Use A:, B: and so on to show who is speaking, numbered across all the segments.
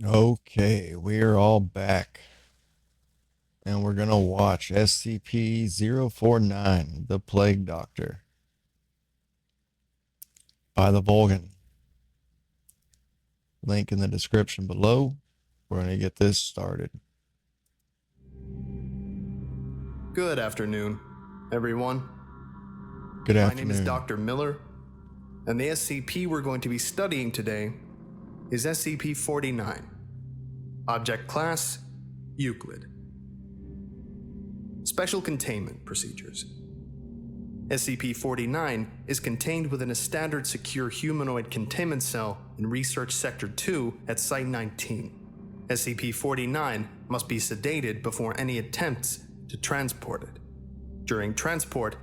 A: Okay, we're all back. And we're going to watch SCP-049, The Plague Doctor, by the VOLGUN. Link in the description below. We're going to get this started.
B: Good afternoon, everyone.
A: Good
B: My name is
A: afternoon.
B: Dr. Miller, and the SCP we're going to be studying today is SCP-49. Object Class: Euclid. Special Containment Procedures. SCP-49 is contained within a standard secure humanoid containment cell in Research Sector 2 at Site 19. SCP-49 must be sedated before any attempts to transport it. During transport,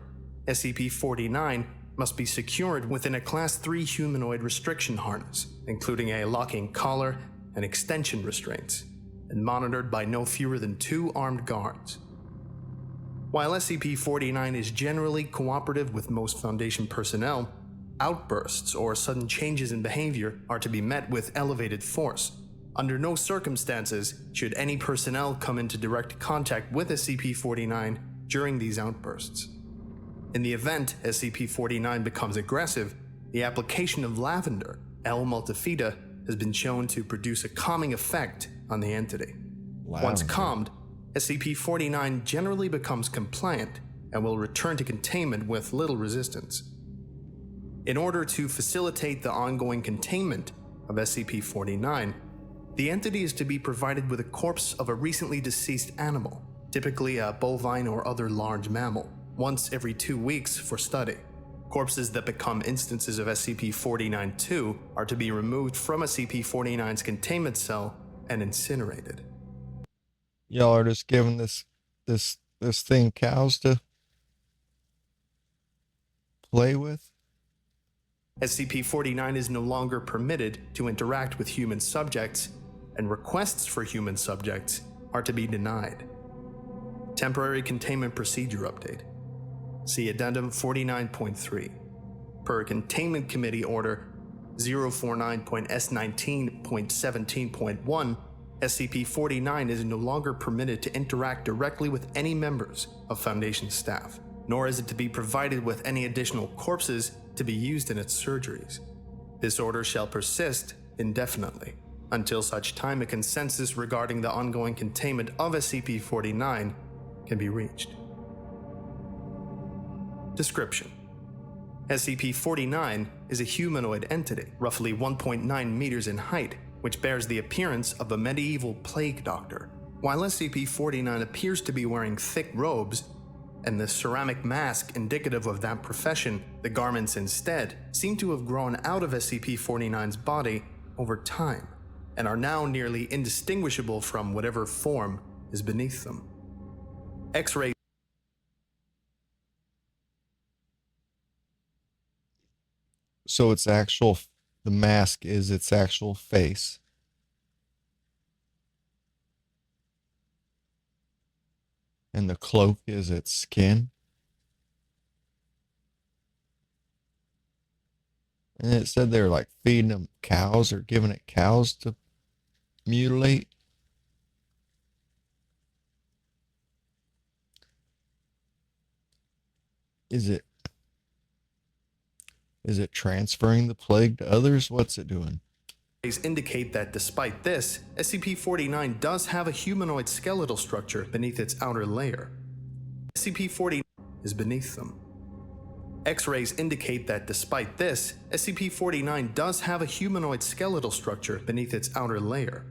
B: SCP-49 must be secured within a Class 3 humanoid restriction harness, including a locking collar and extension restraints, and monitored by no fewer than 2 armed guards. While SCP-49 is generally cooperative with most Foundation personnel, outbursts or sudden changes in behavior are to be met with elevated force. Under no circumstances should any personnel come into direct contact with SCP-49 during these outbursts. In the event SCP-49 becomes aggressive, the application of lavender, L. multifida, has been shown to produce a calming effect on the entity. Once calmed, SCP-49 generally becomes compliant and will return to containment with little resistance. In order to facilitate the ongoing containment of SCP-49, the entity is to be provided with a corpse of a recently deceased animal, typically a bovine or other large mammal, once every 2 weeks for study. Corpses that become instances of SCP-49-2 are to be removed from SCP-49's containment cell and incinerated.
A: Y'all are just giving this thing cows to play with?
B: SCP-49 is no longer permitted to interact with human subjects, and requests for human subjects are to be denied. Temporary Containment Procedure Update. See Addendum 49.3. Per Containment Committee Order 049.S19.17.1, SCP-49 is no longer permitted to interact directly with any members of Foundation staff, nor is it to be provided with any additional corpses to be used in its surgeries. This order shall persist indefinitely, until such time a consensus regarding the ongoing containment of SCP-49 can be reached. Description: SCP-49 is a humanoid entity, roughly 1.9 meters in height, which bears the appearance of a medieval plague doctor. While SCP-49 appears to be wearing thick robes and the ceramic mask indicative of that profession, the garments instead seem to have grown out of SCP-49's body over time and are now nearly indistinguishable from whatever form is beneath them. X-ray.
A: So the mask is its actual face. And the cloak is its skin. And it said they were like feeding them cows or giving it cows to mutilate. Is it transferring the plague to others? What's it doing?
B: Indicate that despite this, SCP-49 does have a humanoid skeletal structure beneath its outer layer. SCP-49 is beneath them. X-rays indicate that despite this, SCP-49 does have a humanoid skeletal structure beneath its outer layer.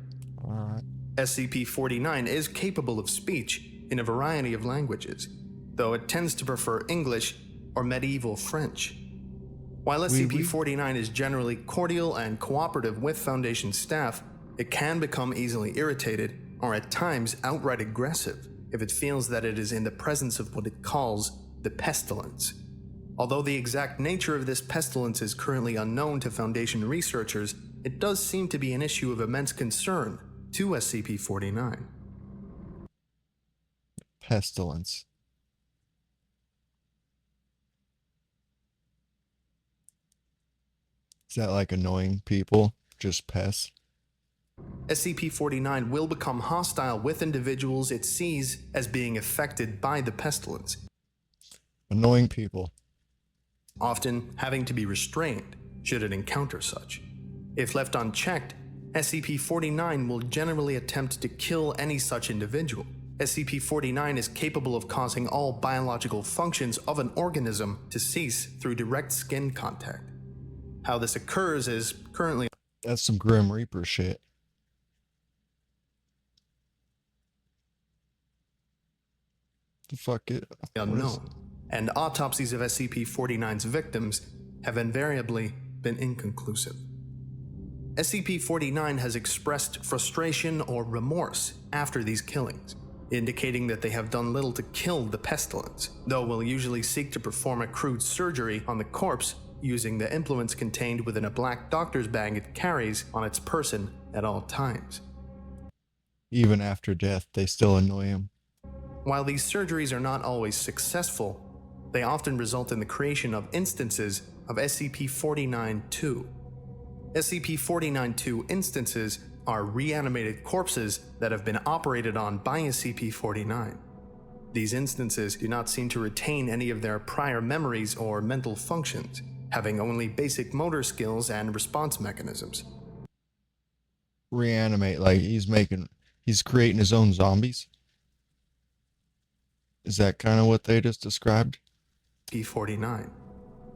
A: Alright.
B: SCP-49 is capable of speech in a variety of languages, though it tends to prefer English or medieval French. While SCP-49 is generally cordial and cooperative with Foundation staff, it can become easily irritated or at times outright aggressive if it feels that it is in the presence of what it calls the pestilence. Although the exact nature of this pestilence is currently unknown to Foundation researchers, it does seem to be an issue of immense concern to SCP-49.
A: Pestilence. Is that like annoying people? Just pests?
B: SCP-49 will become hostile with individuals it sees as being affected by the pestilence,
A: Annoying people.
B: often having to be restrained should it encounter such. If left unchecked, SCP-49 will generally attempt to kill any such individual. SCP-49 is capable of causing all biological functions of an organism to cease through direct skin contact. How this occurs is currently
A: That's some Grim Reaper shit. The fuck it?
B: unknown, and autopsies of SCP-49's victims have invariably been inconclusive. SCP-49 has expressed frustration or remorse after these killings, indicating that they have done little to kill the pestilence, though will usually seek to perform a crude surgery on the corpse using the implements contained within a black doctor's bag it carries on its person at all times.
A: Even after death, they still annoy him.
B: While these surgeries are not always successful, they often result in the creation of instances of SCP-49-2. SCP-49-2 instances are reanimated corpses that have been operated on by SCP-49. These instances do not seem to retain any of their prior memories or mental functions, having only basic motor skills and response mechanisms.
A: Reanimate, like he's creating his own zombies. Is that kind of what they just described?
B: SCP-49.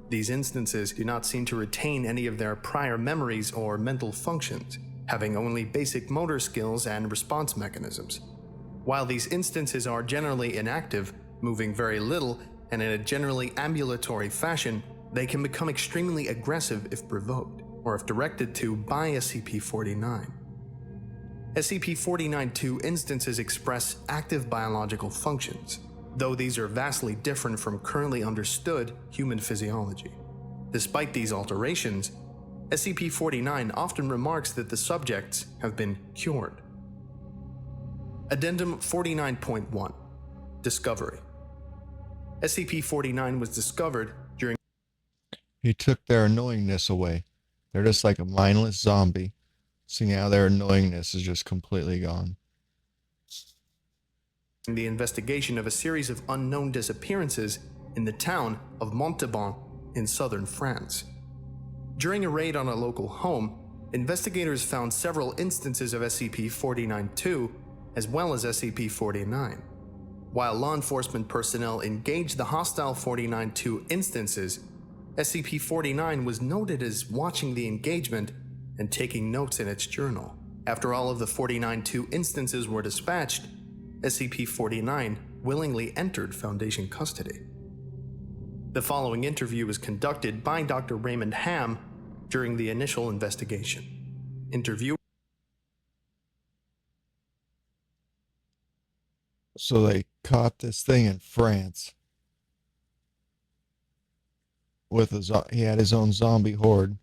B: These instances do not seem to retain any of their prior memories or mental functions, having only basic motor skills and response mechanisms. While these instances are generally inactive, moving very little, and in a generally ambulatory fashion, they can become extremely aggressive if provoked, or if directed to by SCP-49. SCP-49-2 instances express active biological functions, though these are vastly different from currently understood human physiology. Despite these alterations, SCP-49 often remarks that the subjects have been cured. Addendum 49.1 Discovery. SCP-49 was discovered during
A: He took their annoyingness away. They're just like a mindless zombie. So now their annoyingness is just completely gone.
B: the investigation of a series of unknown disappearances in the town of Montauban in southern France. During a raid on a local home, investigators found several instances of SCP-49-2 as well as SCP-49. While law enforcement personnel engaged the hostile 49-2 instances, SCP-49 was noted as watching the engagement and taking notes in its journal. After all of the 49-2 instances were dispatched, SCP-49 willingly entered Foundation custody. The following interview was conducted by Dr. Raymond Ham during the initial investigation. Interview.
A: So they caught this thing in France. He had his own zombie horde.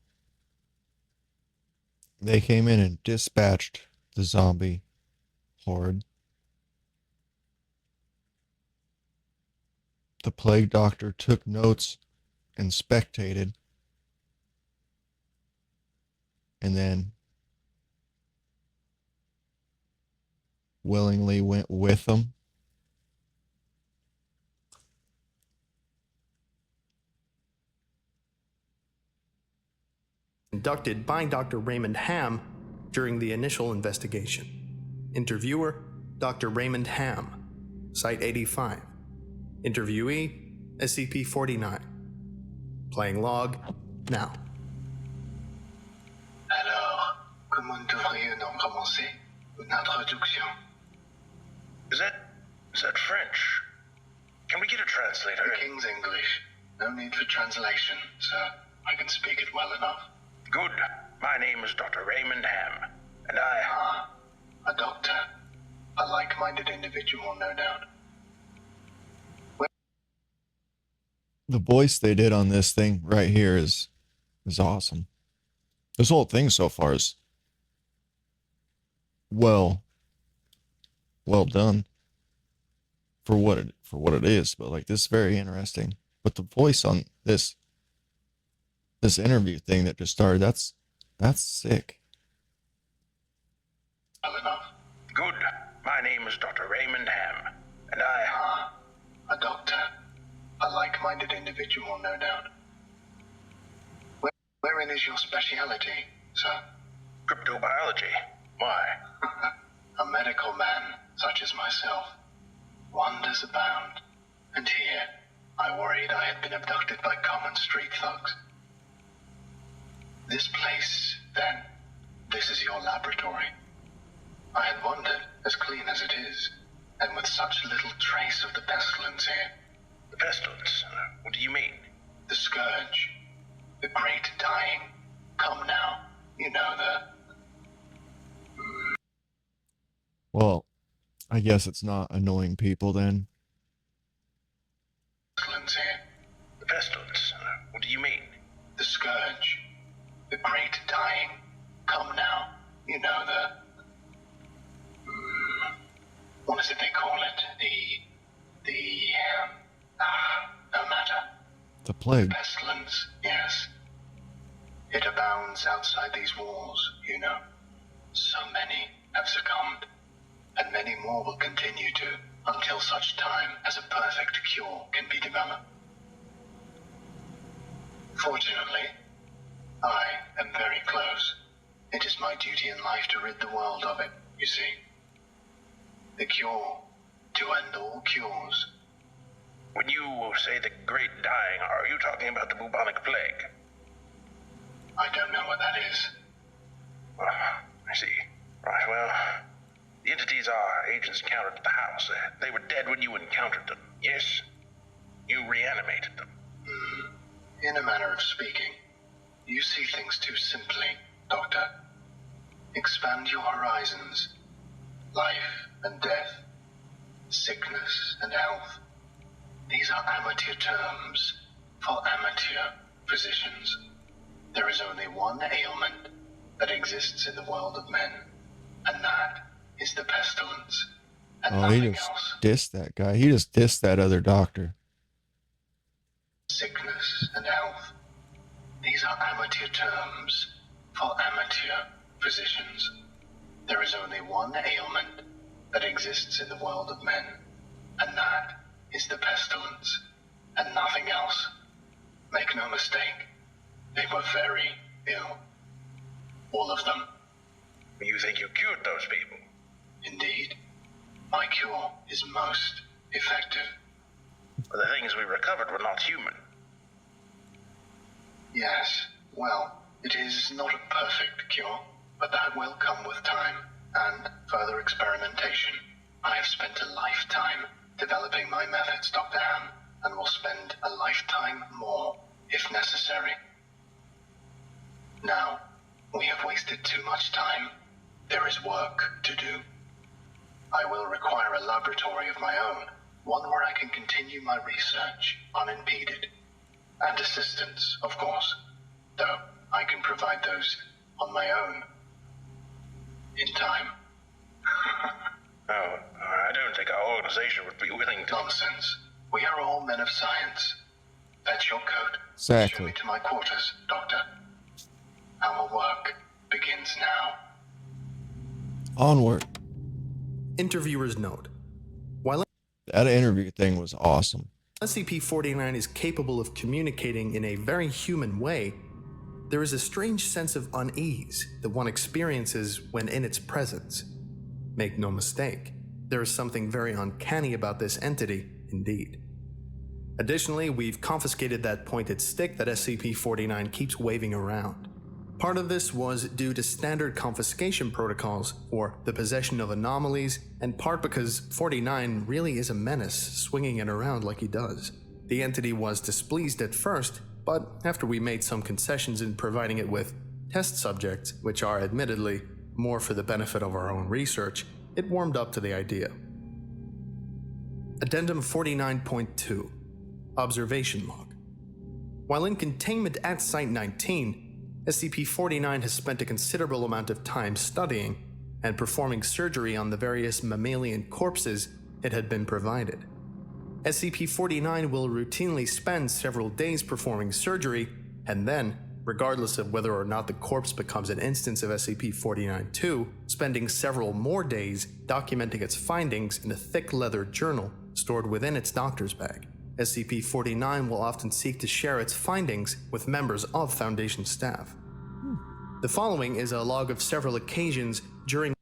A: They came in and dispatched the zombie horde. The plague doctor took notes and spectated, and then willingly went with them.
B: Conducted by Dr. Raymond Ham during the initial investigation. Interviewer, Dr. Raymond Ham, Site 85. Interviewee, SCP-49. Playing log, now.
C: Alors, comment devrions-nous commencer une introduction?
D: Is that French? Can we get a translator?
C: The King's English. No need for translation, sir. I can speak it well enough.
D: Good. My name is Dr. Raymond Ham, and I...
C: A doctor. A like-minded individual, no doubt.
A: The voice they did on this thing right here is awesome. This whole thing so far is well done for what it is, but like this is very interesting. But the voice on this interview thing that just started, that's sick.
C: well enough.
D: Good. My name is Dr. Raymond Ham, and
C: A doctor. A like-minded individual, no doubt. Wherein is your speciality, sir?
D: Cryptobiology. Why?
C: A medical man, such as myself. Wonders abound. And here, I worried I had been abducted by common street thugs. This place, then, this is your laboratory. I had wondered, as clean as it is, and with such little trace of the pestilence here.
D: The pestilence? What do you mean?
C: The scourge. The great dying. Come now. You know
A: Well, I guess it's not annoying people then.
C: pestilence here.
D: The pestilence? What do you mean?
C: The scourge. The great dying. Come now. You know what is it they call it? No matter.
A: The plague.
C: Pestilence, yes. It abounds outside these walls, you know. So many have succumbed, and many more will continue to, until such time as a perfect cure can be developed. Fortunately, I am very close. It is my duty in life to rid the world of it, you see. The cure to end all cures.
D: When you say the great dying, are you talking about the bubonic plague?
C: I don't know what that is.
D: I see. Right, well, the entities our agents encountered at the house, they were dead when you encountered them, yes? You reanimated them.
C: In a manner of speaking, you see things too simply, Doctor. Expand your horizons. Life and death, sickness and health. These are amateur terms for amateur physicians. There is only one ailment that exists in the world of men, and that is the pestilence, and
A: Oh, he
C: nothing
A: just
C: else.
A: dissed that guy. He just dissed that other doctor.
C: Sickness and health. These are amateur terms for amateur physicians. There is only one ailment that exists in the world of men, and that is the pestilence, and nothing else. Make no mistake, they were very ill. All of them.
D: You think you cured those people?
C: Indeed. My cure is most effective.
D: But the things we recovered were not human.
C: Yes, well, it is not a perfect cure, but that will come with time and further experimentation. I have spent a lifetime developing my methods, Dr. Ham, and will spend a lifetime more if necessary. Now, we have wasted too much time. There is work to do. I will require a laboratory of my own, one where I can continue my research unimpeded. And assistance, of course, though I can provide those on my own. In time.
D: Oh, I don't think our organization would be willing to...
C: Nonsense. We are all men of science. Fetch your coat.
A: Exactly.
C: Show me to my quarters, Doctor. Our work begins now.
A: Onward.
B: Interviewer's note. While
A: That interview thing was awesome.
B: SCP-49 is capable of communicating in a very human way, there is a strange sense of unease that one experiences when in its presence. Make no mistake, there is something very uncanny about this entity, indeed. Additionally, we've confiscated that pointed stick that SCP-49 keeps waving around. Part of this was due to standard confiscation protocols for the possession of anomalies, and part because 49 really is a menace, swinging it around like he does. The entity was displeased at first, but after we made some concessions in providing it with test subjects, which are admittedly more for the benefit of our own research, it warmed up to the idea. Addendum 49.2 Observation Log. While in containment at Site-19, SCP-49 has spent a considerable amount of time studying and performing surgery on the various mammalian corpses it had been provided. SCP-49 will routinely spend several days performing surgery and then, regardless of whether or not the corpse becomes an instance of SCP-49-2, spending several more days documenting its findings in a thick leather journal stored within its doctor's bag. SCP-49 will often seek to share its findings with members of Foundation staff. The following is a log of several occasions during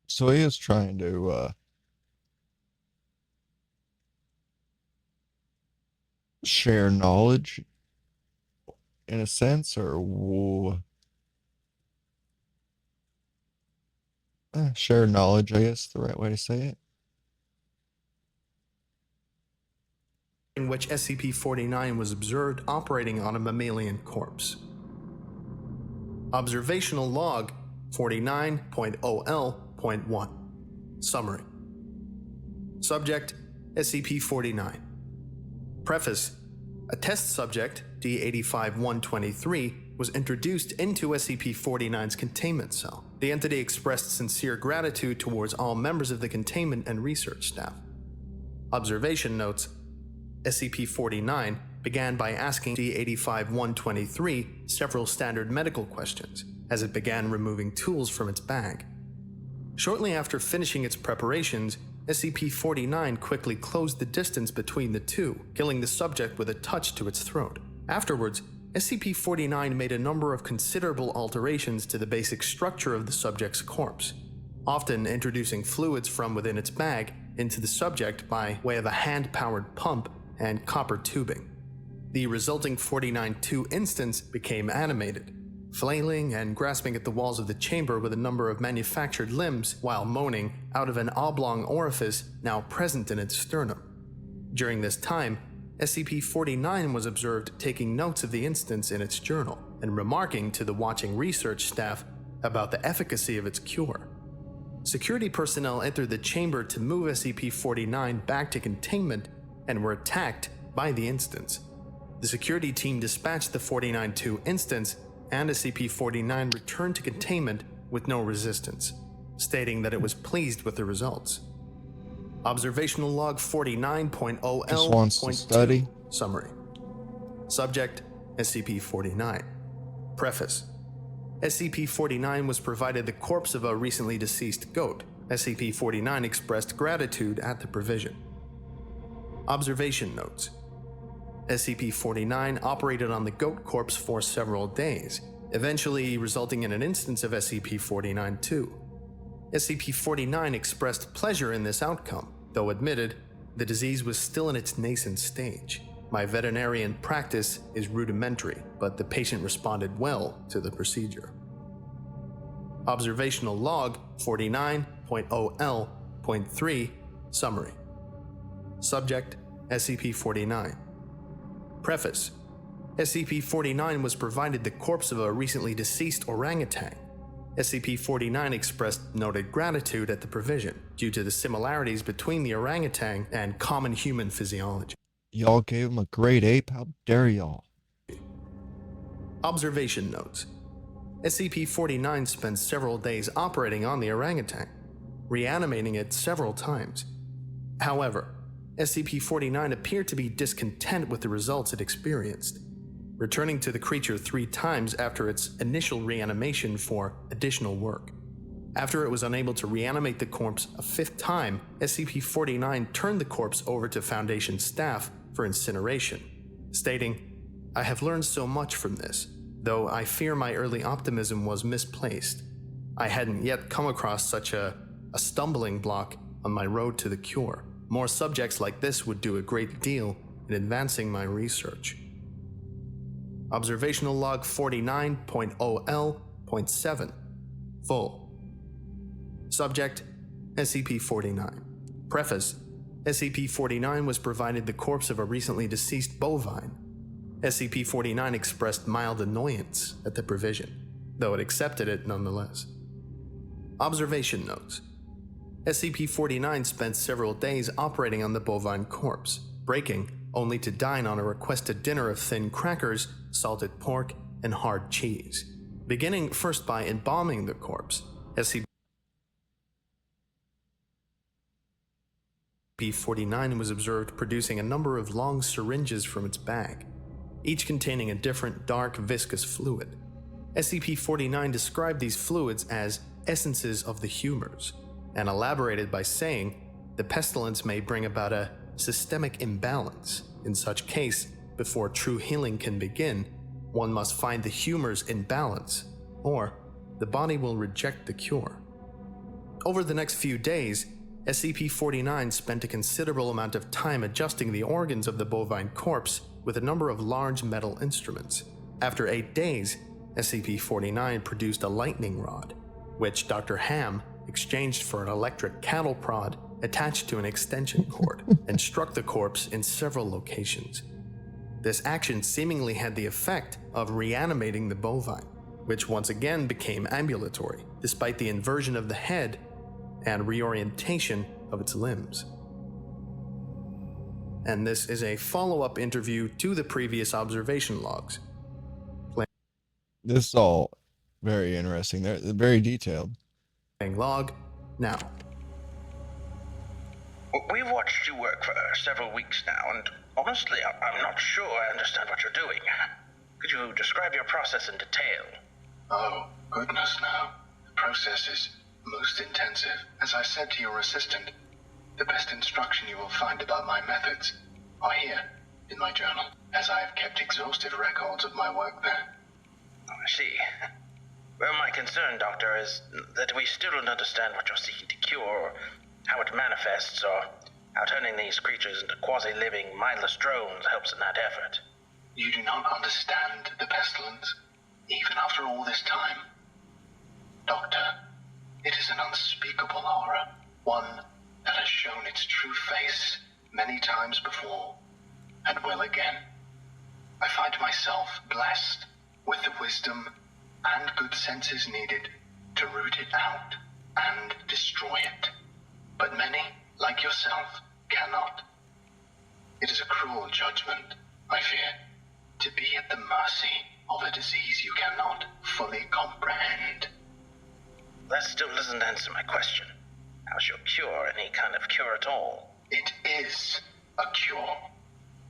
A: So he is trying to share knowledge in a sense, or share knowledge, I guess, the right way to say it.
B: in which SCP-49 was observed operating on a mammalian corpse. Observational Log 49.0L.1 Summary. Subject: SCP-49. Preface: a test subject, D-85-123, was introduced into SCP-49's containment cell. The entity expressed sincere gratitude towards all members of the containment and research staff. Observation notes: SCP-49 began by asking D-85-123 several standard medical questions as it began removing tools from its bag. Shortly after finishing its preparations, SCP-49 quickly closed the distance between the two, killing the subject with a touch to its throat. Afterwards, SCP-49 made a number of considerable alterations to the basic structure of the subject's corpse, often introducing fluids from within its bag into the subject by way of a hand-powered pump and copper tubing. The resulting 49-2 instance became animated, flailing and grasping at the walls of the chamber with a number of manufactured limbs while moaning out of an oblong orifice now present in its sternum. During this time, SCP-49 was observed taking notes of the instance in its journal and remarking to the watching research staff about the efficacy of its cure. Security personnel entered the chamber to move SCP-49 back to containment and were attacked by the instance. The security team dispatched the 49-2 instance, and SCP-49 returned to containment with no resistance, stating that it was pleased with the results. Observational Log 49.0L.2
A: Just wants to study.
B: Summary. Subject: SCP-49. Preface: SCP-49 was provided the corpse of a recently deceased goat. SCP-49 expressed gratitude at the provision. Observation notes: SCP-49 operated on the goat corpse for several days, eventually resulting in an instance of SCP-49-2. SCP-49 expressed pleasure in this outcome, though admitted the disease was still in its nascent stage. My veterinarian practice is rudimentary, but the patient responded well to the procedure. Observational Log 49.0L.3 Summary. Subject: SCP-49. Preface: SCP-49 was provided the corpse of a recently deceased orangutan. SCP-49 expressed noted gratitude at the provision due to the similarities between the orangutan and common human physiology.
A: Y'all gave him a great ape? How dare y'all?
B: Observation notes: SCP-49 spent several days operating on the orangutan, reanimating it several times. However, SCP-49 appeared to be discontent with the results it experienced, returning to the creature 3 times after its initial reanimation for additional work. After it was unable to reanimate the corpse a 5th time, SCP-49 turned the corpse over to Foundation staff for incineration, stating, "I have learned so much from this, though I fear my early optimism was misplaced. I hadn't yet come across such a stumbling block on my road to the cure. More subjects like this would do a great deal in advancing my research." Observational Log 49.0L.7 Full. Subject: SCP-49. Preface: SCP-49 was provided the corpse of a recently deceased bovine. SCP-49 expressed mild annoyance at the provision, though it accepted it nonetheless. Observation notes: SCP-49 spent several days operating on the bovine corpse, breaking only to dine on a requested dinner of thin crackers, salted pork, and hard cheese. Beginning first by embalming the corpse, SCP-49 was observed producing a number of long syringes from its bag. each containing a different dark viscous fluid. SCP-49 described these fluids as essences of the humors, and elaborated by saying the pestilence may bring about a systemic imbalance. In such case, before true healing can begin, one must find the humors in balance, or the body will reject the cure. Over the next few days, SCP-49 spent a considerable amount of time adjusting the organs of the bovine corpse with a number of large metal instruments. After 8 days, SCP-49 produced a lightning rod, which Dr. Ham exchanged for an electric cattle prod attached to an extension cord, and struck the corpse in several locations. This action seemingly had the effect of reanimating the bovine, which once again became ambulatory, despite the inversion of the head and reorientation of its limbs. And this is a follow-up interview to the previous observation logs.
A: This is all very interesting. They're very detailed.
B: Playing log now.
D: We've watched you work for several weeks now, and honestly, I'm not sure I understand what you're doing. Could you describe your process in detail?
C: Oh, goodness no. The process is most intensive. As I said to your assistant, the best instruction you will find about my methods are here, in my journal, as I have kept exhaustive records of my work there.
D: Oh, I see. Well, my concern, Doctor, is that we still don't understand what you're seeking to cure, or how it manifests, or how turning these creatures into quasi-living, mindless drones helps in that effort.
C: You do not understand the pestilence, even after all this time. Doctor, it is an unspeakable horror, one that has shown its true face many times before, and will again. I find myself blessed with the wisdom and good senses needed to root it out and destroy it. But many, like yourself, cannot. It is a cruel judgment, I fear, to be at the mercy of a disease you cannot fully comprehend.
D: That still doesn't answer my question. How's your cure any kind of cure at all?
C: It is a cure.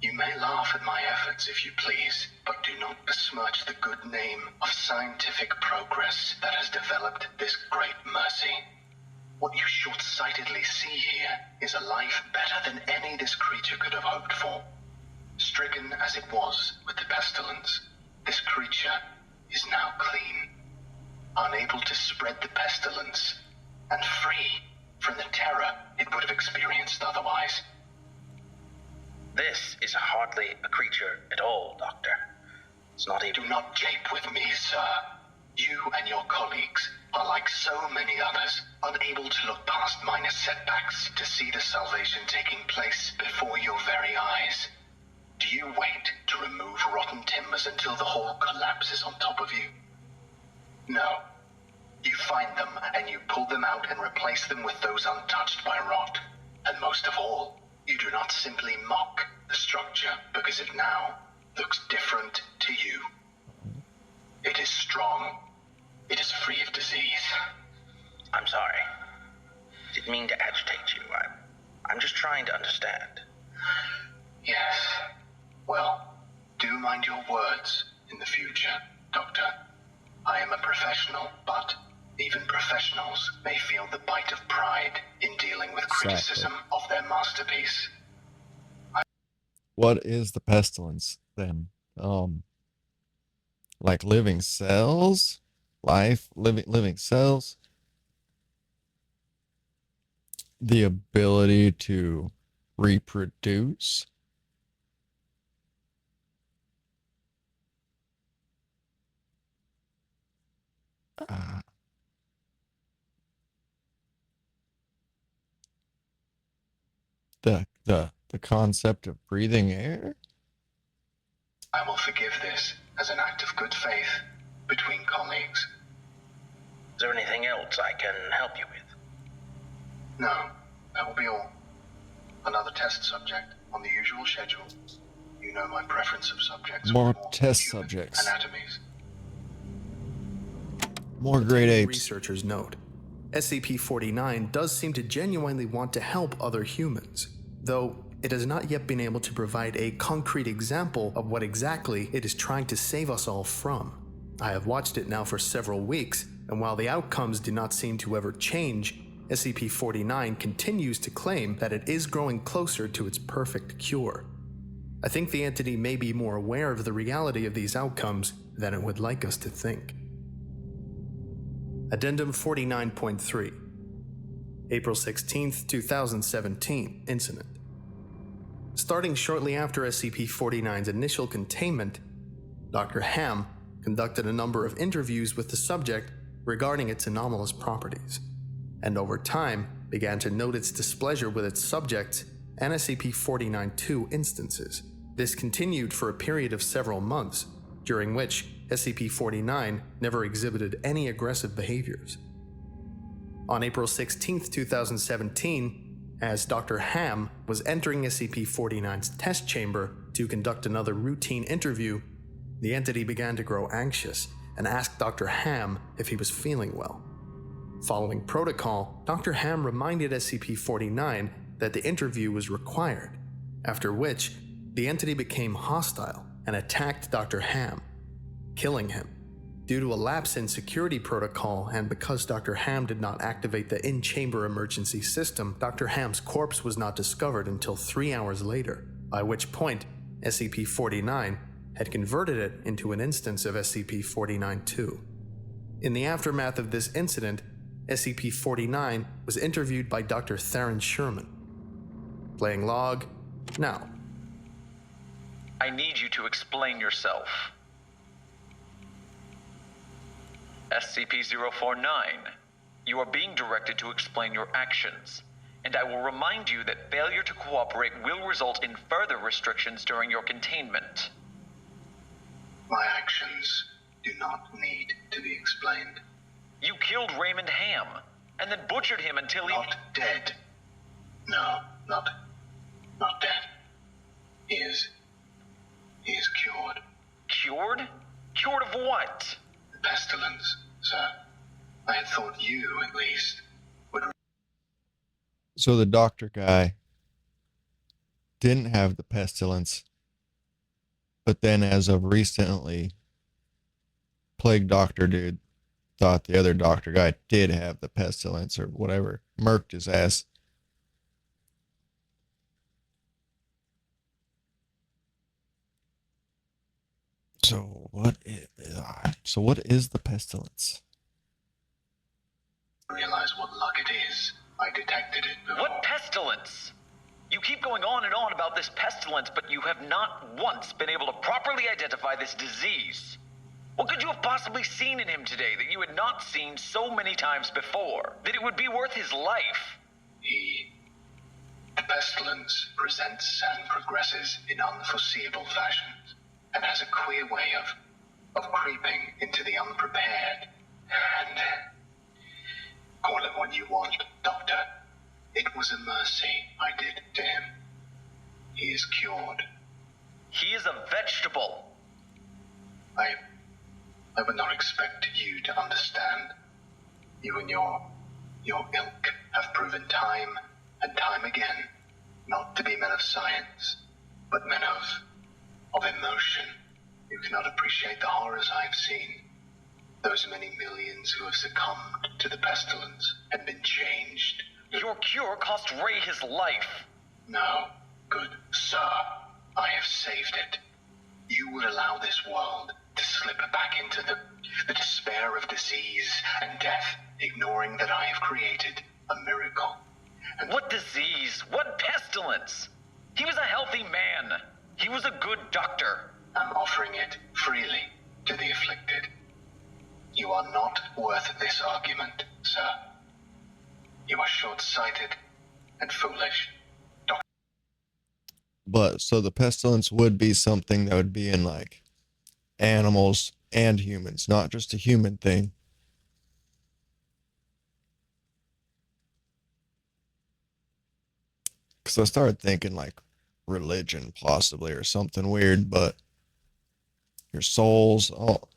C: You may laugh at my efforts if you please, but do not besmirch the good name of scientific progress that has developed this great mercy. What you short-sightedly see here is a life better than any this creature could have hoped for. Stricken as it was with the pestilence, this creature is now clean, unable to spread the pestilence, and free from the terror it would have experienced otherwise.
D: This is hardly a creature at all, Doctor. It's not even...
C: Do not jape with me, sir. You and your colleagues are like so many others, unable to look past minor setbacks to see the salvation taking place before your very eyes. Do you wait to remove rotten timbers until the whole collapses on top of you? No. You find them and you pull them out and replace them with those untouched by rot. And most of all, you do not simply mock the structure because it now looks different to you. It is strong. It is free of disease.
D: I'm sorry. Didn't mean to agitate you. I'm just trying to understand.
C: Yes. Well, do mind your words in the future, Doctor. I am a professional, but even professionals may feel the bite of pride in dealing with criticism of their masterpiece.
A: What is the pestilence then? Like living cells? Living cells? The ability to reproduce? The concept of breathing air?
C: I will forgive this as an act of good faith between colleagues.
D: Is there anything else I can help you with?
C: No, that will be all. Another test subject on the usual schedule. You know my preference of subjects.
A: More
C: with
A: test
C: human
A: subjects.
C: Anatomies.
A: More great apes.
B: Researchers note, SCP-49 does seem to genuinely want to help other humans, though it has not yet been able to provide a concrete example of what exactly it is trying to save us all from. I have watched it now for several weeks, and while the outcomes do not seem to ever change, SCP-49 continues to claim that it is growing closer to its perfect cure. I think the entity may be more aware of the reality of these outcomes than it would like us to think. Addendum 49.3 April 16, 2017 Incident. Starting shortly after SCP-49's initial containment, Dr. Ham conducted a number of interviews with the subject regarding its anomalous properties, and over time began to note its displeasure with its subjects and SCP-49-2 instances. This continued for a period of several months, during which SCP-49 never exhibited any aggressive behaviors. On April 16, 2017, as Dr. Ham was entering SCP-49's test chamber to conduct another routine interview, the entity began to grow anxious and asked Dr. Ham if he was feeling well. Following protocol, Dr. Ham reminded SCP-49 that the interview was required, after which the entity became hostile and attacked Dr. Ham, killing him. Due to a lapse in security protocol and because Dr. Ham did not activate the in-chamber emergency system, Dr. Ham's corpse was not discovered until 3 hours later, by which point SCP-49 had converted it into an instance of SCP-49-2. In the aftermath of this incident, SCP-49 was interviewed by Dr. Theron Sherman. Playing log, now.
E: I need you to explain yourself. SCP-049, you are being directed to explain your actions, and I will remind you that failure to cooperate will result in further restrictions during your containment.
C: My actions do not need to be explained.
E: You killed Raymond Ham, and then butchered him until he...
C: Not dead. No, not dead. He is cured.
E: Cured? Cured of what?
C: The pestilence, sir. I had thought you, at least, would...
A: So the doctor guy didn't have the pestilence, but then as of recently, Plague Doctor dude thought the other doctor guy did have the pestilence or whatever, murked his ass. So what is the pestilence?
C: realize what luck it is. I detected it before.
E: What pestilence? You keep going on and on about this pestilence, but you have not once been able to properly identify this disease. What could you have possibly seen in him today that you had not seen so many times before, that it would be worth his life?
C: The pestilence presents and progresses in unforeseeable fashions, and has a queer way of creeping into the unprepared. And call it what you want, Doctor. It was a mercy I did to him. He is cured.
E: He is a vegetable.
C: I would not expect you to understand. You and your ilk have proven time and time again not to be men of science, but men of emotion. You cannot appreciate the horrors I have seen. Those many millions who have succumbed to the pestilence and been changed.
E: Your cure cost Ray his life.
C: No, good sir, I have saved it. You would allow this world to slip back into the despair of disease and death, ignoring that I have created a miracle. And
E: what disease? What pestilence? He was a healthy man. He was a good doctor.
C: I'm offering it freely to the afflicted. You are not worth this argument, sir. You are short-sighted and foolish.
A: But so the pestilence would be something that would be in like animals and humans, not just a human thing. Because I started thinking like religion possibly or something weird, but your souls, all.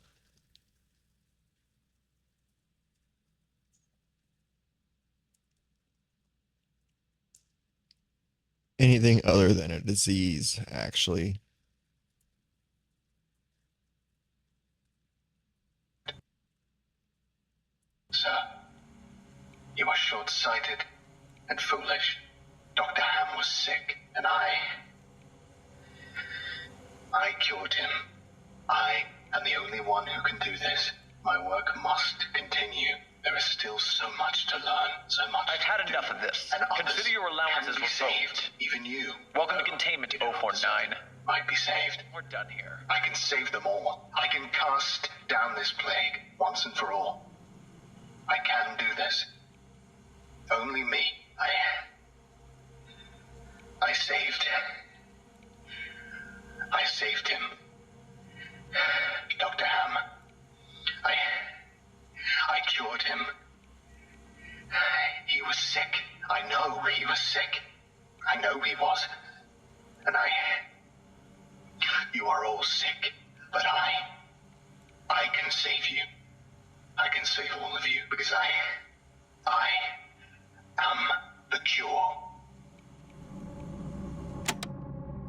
A: anything other than a disease, actually.
C: Sir, you are short-sighted and foolish. Dr. Ham was sick, and I cured him. I am the only one who can do this. My work must continue. There is still so much to learn, so much.
E: I've had enough of this.
C: And
E: Consider your allowances
C: can be
E: revoked.
C: saved. Even you.
E: Welcome to Containment 049.
C: Might be saved.
E: We're done here.
C: I can save them all. I can cast down this plague once and for all. I can do this. Only me. I saved him. Dr. Ham. I cured him. He was sick. I know he was sick. I know he was. And you are all sick, but I can save you. I can save all of you because I am the cure.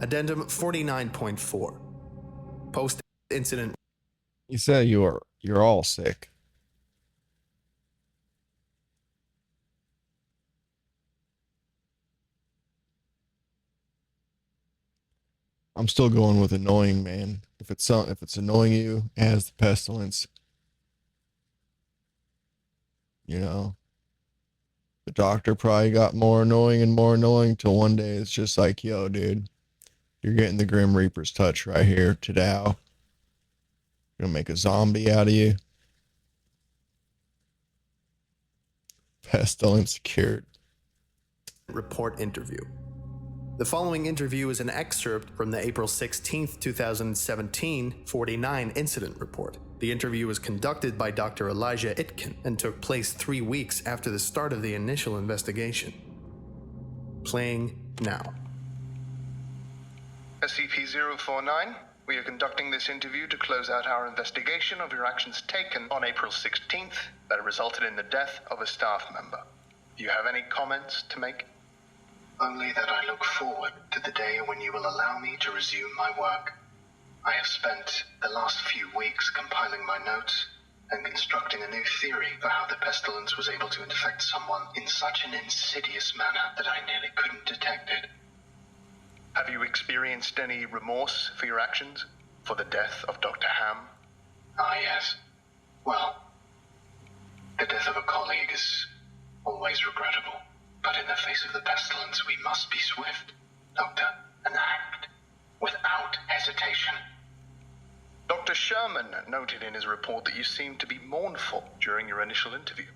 B: Addendum 49.4. Post-incident.
A: You said you're all sick. I'm still going with annoying, man. If it's annoying you as the pestilence, you know, the doctor probably got more annoying till one day it's just like, yo, dude, you're getting the Grim Reaper's touch right here today. Gonna make a zombie out of you. Pestilence cured.
B: Report interview. The following interview is an excerpt from the April 16, 2017 49 incident report. The interview was conducted by Dr. Elijah Itkin and took place 3 weeks after the start of the initial investigation. Playing now.
F: SCP-049, we are conducting this interview to close out our investigation of your actions taken on April 16th that resulted in the death of a staff member. Do you have any comments to make?
C: Only that I look forward to the day when you will allow me to resume my work. I have spent the last few weeks compiling my notes and constructing a new theory for how the pestilence was able to infect someone in such an insidious manner that I nearly couldn't detect it.
F: Have you experienced any remorse for your actions? For the death of Dr. Ham?
C: Ah, yes. Well, the death of a colleague is always regrettable. But in the face of the pestilence, we must be swift, Doctor, and act without hesitation.
F: Dr. Sherman noted in his report that you seemed to be mournful during your initial interview.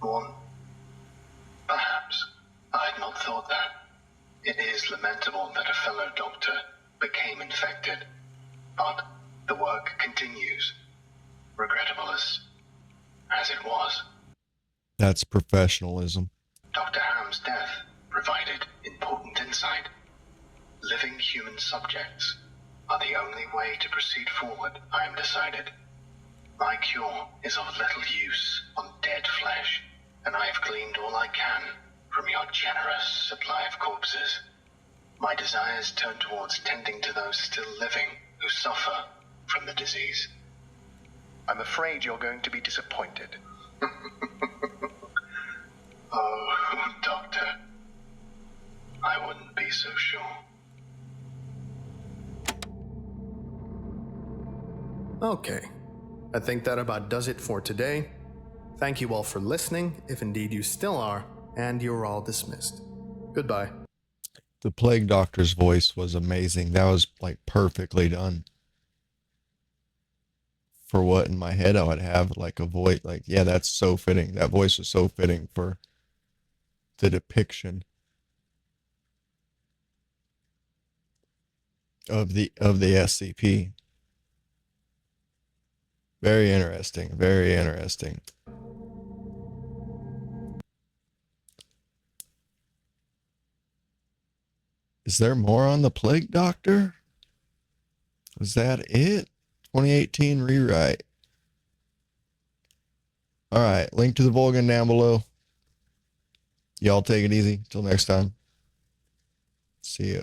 C: Mourn? Perhaps. I had not thought that. It is lamentable that a fellow doctor became infected, but the work continues, regrettable as it was.
A: That's professionalism.
C: Dr. Ham's death provided important insight. Living human subjects are the only way to proceed forward, I am decided. My cure is of little use on dead flesh, and I have gleaned all I can from your generous supply of corpses. My desires turn towards tending to those still living who suffer from the disease.
F: I'm afraid you're going to be disappointed.
C: Oh, Doctor, I wouldn't be so sure.
B: Okay, I think that about does it for today. Thank you all for listening, if indeed you still are, and you're all dismissed. Goodbye.
A: The Plague Doctor's voice was amazing. That was like perfectly done. For what in my head I would have, like a voice, like, yeah, that's so fitting. That voice was so fitting for the depiction of the SCP. Very interesting. Very interesting. Is there more on the Plague Doctor? Was that it? 2018 rewrite. All right. Link to the VOLGUN down below. Y'all take it easy. Till next time. See ya.